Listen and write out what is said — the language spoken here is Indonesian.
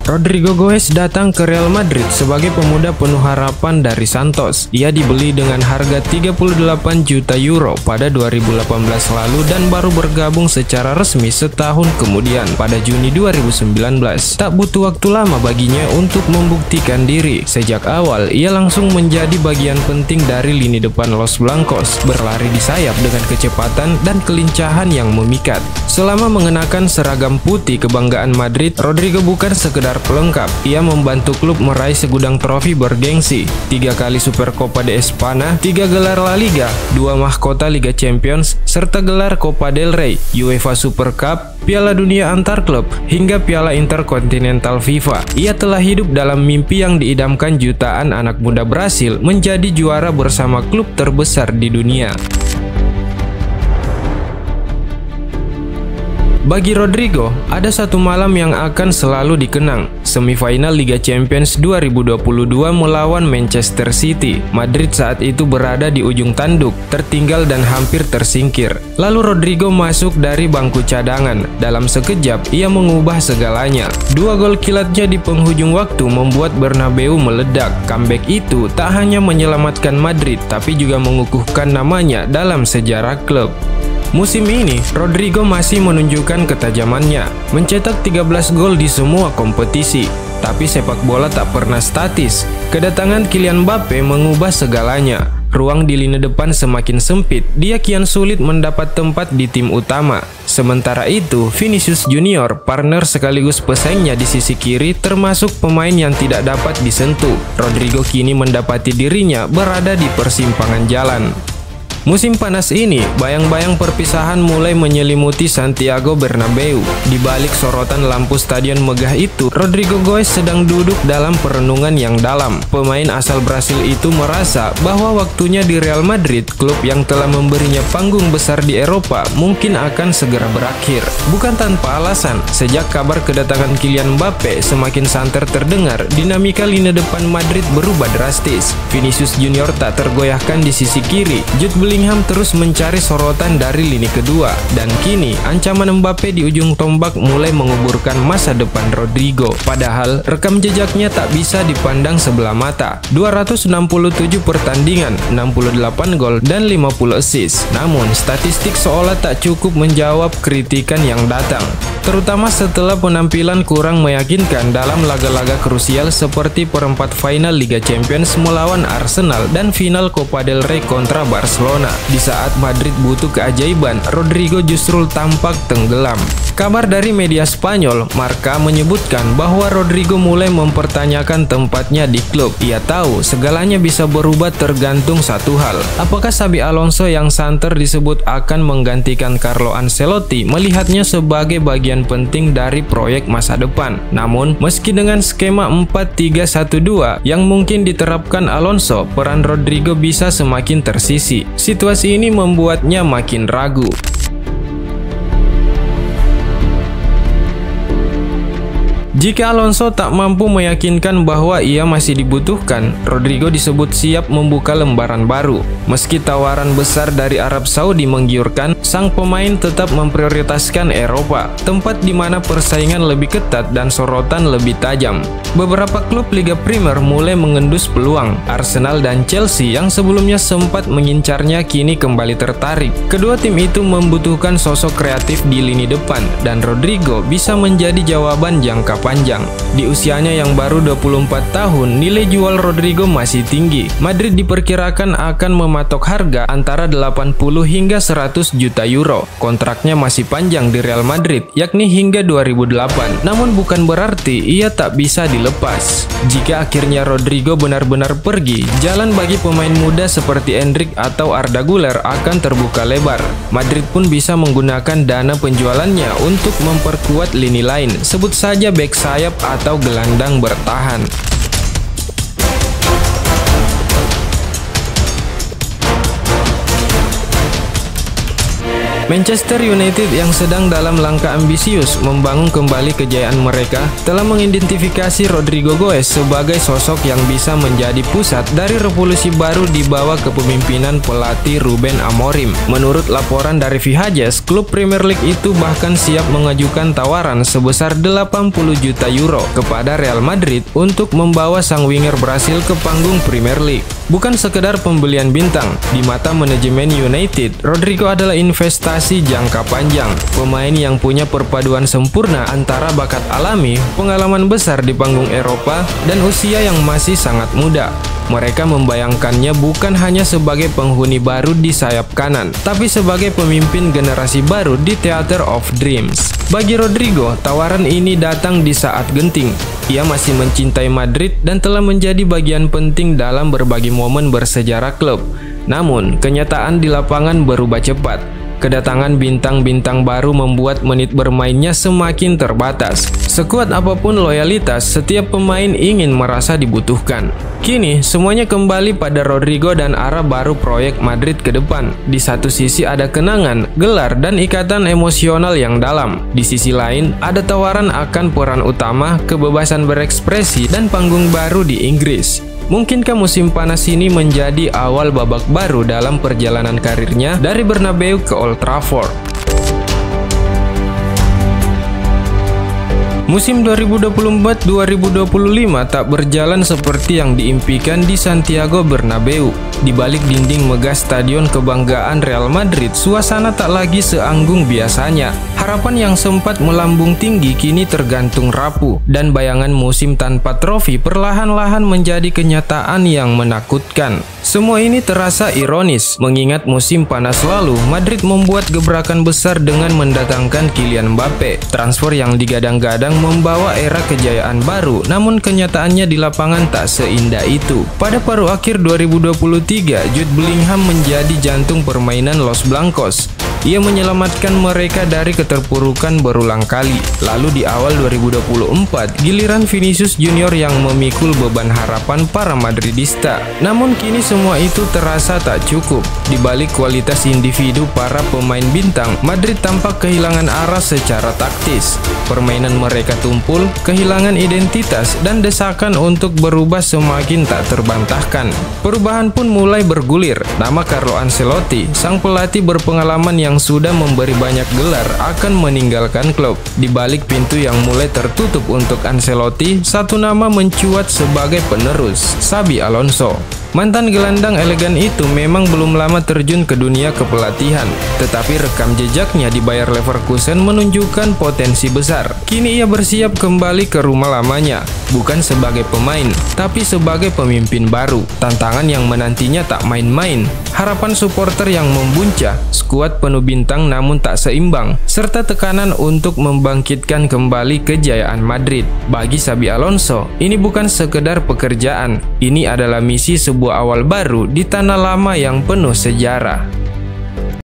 Rodrigo Goes datang ke Real Madrid sebagai pemuda penuh harapan dari Santos. Ia dibeli dengan harga 38 juta euro pada 2018 lalu dan baru bergabung secara resmi setahun kemudian pada Juni 2019. Tak butuh waktu lama baginya untuk membuktikan diri. Sejak awal, ia langsung menjadi bagian penting dari lini depan Los Blancos, berlari di sayap dengan kecepatan dan kelincahan yang memikat. Selama mengenakan seragam putih kebanggaan Madrid, Rodrigo bukan sekedar pelengkap. Ia membantu klub meraih segudang trofi bergengsi, 3 kali Supercopa de España, 3 gelar La Liga, 2 mahkota Liga Champions, serta gelar Copa del Rey, UEFA Super Cup, Piala Dunia antar klub, hingga Piala Interkontinental FIFA. Ia telah hidup dalam mimpi yang diidamkan jutaan anak muda Brasil menjadi juara bersama klub terbesar di dunia. Bagi Rodrigo, ada satu malam yang akan selalu dikenang, semifinal Liga Champions 2022 melawan Manchester City. Madrid saat itu berada di ujung tanduk, tertinggal dan hampir tersingkir. Lalu Rodrigo masuk dari bangku cadangan. Dalam sekejap, ia mengubah segalanya. 2 gol kilatnya di penghujung waktu membuat Bernabeu meledak. Comeback itu tak hanya menyelamatkan Madrid, tapi juga mengukuhkan namanya dalam sejarah klub. Musim ini, Rodrigo masih menunjukkan ketajamannya, mencetak 13 gol di semua kompetisi. Tapi sepak bola tak pernah statis. Kedatangan Kylian Mbappe mengubah segalanya. Ruang di lini depan semakin sempit, dia kian sulit mendapat tempat di tim utama. Sementara itu, Vinicius Junior, partner sekaligus pesaingnya di sisi kiri, termasuk pemain yang tidak dapat disentuh. Rodrigo kini mendapati dirinya berada di persimpangan jalan. Musim panas ini, bayang-bayang perpisahan mulai menyelimuti Santiago Bernabeu. Di balik sorotan lampu stadion megah itu, Rodrigo Goes sedang duduk dalam perenungan yang dalam. Pemain asal Brasil itu merasa bahwa waktunya di Real Madrid, klub yang telah memberinya panggung besar di Eropa, mungkin akan segera berakhir. Bukan tanpa alasan, sejak kabar kedatangan Kylian Mbappe semakin santer terdengar, dinamika lini depan Madrid berubah drastis. Vinicius Junior tak tergoyahkan di sisi kiri, Jude Bellingham terus mencari sorotan dari lini kedua, dan kini ancaman Mbappe di ujung tombak mulai menguburkan masa depan Rodrigo. Padahal rekam jejaknya tak bisa dipandang sebelah mata. 267 pertandingan, 68 gol dan 50 assist. Namun statistik seolah tak cukup menjawab kritikan yang datang, terutama setelah penampilan kurang meyakinkan dalam laga-laga krusial seperti perempat final Liga Champions melawan Arsenal dan final Copa del Rey kontra Barcelona. Di saat Madrid butuh keajaiban, Rodrigo justru tampak tenggelam. Kabar dari media Spanyol, Marca, menyebutkan bahwa Rodrigo mulai mempertanyakan tempatnya di klub. Ia tahu segalanya bisa berubah tergantung satu hal. Apakah Xabi Alonso yang santer disebut akan menggantikan Carlo Ancelotti melihatnya sebagai bagian penting dari proyek masa depan? Namun, meski dengan skema 4-3-1-2 yang mungkin diterapkan Alonso, peran Rodrigo bisa semakin tersisi. Situasi ini membuatnya makin ragu. Jika Alonso tak mampu meyakinkan bahwa ia masih dibutuhkan, Rodrigo disebut siap membuka lembaran baru. Meski tawaran besar dari Arab Saudi menggiurkan, sang pemain tetap memprioritaskan Eropa, tempat di mana persaingan lebih ketat dan sorotan lebih tajam. Beberapa klub Liga Primer mulai mengendus peluang. Arsenal dan Chelsea yang sebelumnya sempat mengincarnya kini kembali tertarik. Kedua tim itu membutuhkan sosok kreatif di lini depan, dan Rodrigo bisa menjadi jawaban jangka panjang. Di usianya yang baru 24 tahun, nilai jual Rodrigo masih tinggi. Madrid diperkirakan akan mematok harga antara 80 hingga 100 juta euro. Kontraknya masih panjang di Real Madrid, yakni hingga 2008. Namun bukan berarti ia tak bisa dilepas. Jika akhirnya Rodrigo benar-benar pergi, jalan bagi pemain muda seperti Endrick atau Arda Güler akan terbuka lebar. Madrid pun bisa menggunakan dana penjualannya untuk memperkuat lini lain, sebut saja bek sayap atau gelandang bertahan. Manchester United yang sedang dalam langkah ambisius membangun kembali kejayaan mereka telah mengidentifikasi Rodrigo Goes sebagai sosok yang bisa menjadi pusat dari revolusi baru di bawah kepemimpinan pelatih Ruben Amorim. Menurut laporan dari Viajes, klub Premier League itu bahkan siap mengajukan tawaran sebesar 80 juta euro kepada Real Madrid untuk membawa sang winger Brasil ke panggung Premier League. Bukan sekedar pembelian bintang, di mata manajemen United, Rodrigo adalah investasi jangka panjang. Pemain yang punya perpaduan sempurna antara bakat alami, pengalaman besar di panggung Eropa, dan usia yang masih sangat muda. Mereka membayangkannya bukan hanya sebagai penghuni baru di sayap kanan, tapi sebagai pemimpin generasi baru di Theater of Dreams. Bagi Rodrigo, tawaran ini datang di saat genting. Ia masih mencintai Madrid dan telah menjadi bagian penting dalam berbagai momen bersejarah klub. Namun, kenyataan di lapangan berubah cepat. Kedatangan bintang-bintang baru membuat menit bermainnya semakin terbatas. Sekuat apapun loyalitas, setiap pemain ingin merasa dibutuhkan. Kini, semuanya kembali pada Rodrigo dan arah baru proyek Madrid ke depan. Di satu sisi ada kenangan, gelar, dan ikatan emosional yang dalam. Di sisi lain, ada tawaran akan peran utama, kebebasan berekspresi, dan panggung baru di Inggris. Mungkinkah musim panas ini menjadi awal babak baru dalam perjalanan karirnya dari Bernabeu ke Old Trafford? Musim 2024-2025 tak berjalan seperti yang diimpikan di Santiago Bernabeu. Di balik dinding megah stadion kebanggaan Real Madrid, suasana tak lagi seanggung biasanya. Harapan yang sempat melambung tinggi kini tergantung rapuh, dan bayangan musim tanpa trofi perlahan-lahan menjadi kenyataan yang menakutkan. Semua ini terasa ironis, mengingat musim panas lalu, Madrid membuat gebrakan besar dengan mendatangkan Kylian Mbappe. Transfer yang digadang-gadang membawa era kejayaan baru, namun kenyataannya di lapangan tak seindah itu. Pada paruh akhir 2023, Jude Bellingham menjadi jantung permainan Los Blancos. Ia menyelamatkan mereka dari keterpurukan berulang kali. Lalu di awal 2024, giliran Vinicius Junior yang memikul beban harapan para Madridista. Namun kini semua itu terasa tak cukup. Di balik kualitas individu para pemain bintang, Madrid tampak kehilangan arah secara taktis. Permainan mereka tumpul, kehilangan identitas, dan desakan untuk berubah semakin tak terbantahkan. Perubahan pun mulai bergulir. Nama Carlo Ancelotti, sang pelatih berpengalaman yang sudah memberi banyak gelar, akan meninggalkan klub. Di balik pintu yang mulai tertutup untuk Ancelotti, satu nama mencuat sebagai penerus, Xabi Alonso. Mantan gelandang elegan itu memang belum lama terjun ke dunia kepelatihan, tetapi rekam jejaknya di Bayer Leverkusen menunjukkan potensi besar. Kini ia bersiap kembali ke rumah lamanya, bukan sebagai pemain, tapi sebagai pemimpin baru. Tantangan yang menantinya tak main-main, harapan supporter yang membuncah, skuad penuh bintang namun tak seimbang, serta tekanan untuk membangkitkan kembali kejayaan Madrid. Bagi Xabi Alonso, ini bukan sekedar pekerjaan, ini adalah misi sebuah awal baru di tanah lama yang penuh sejarah.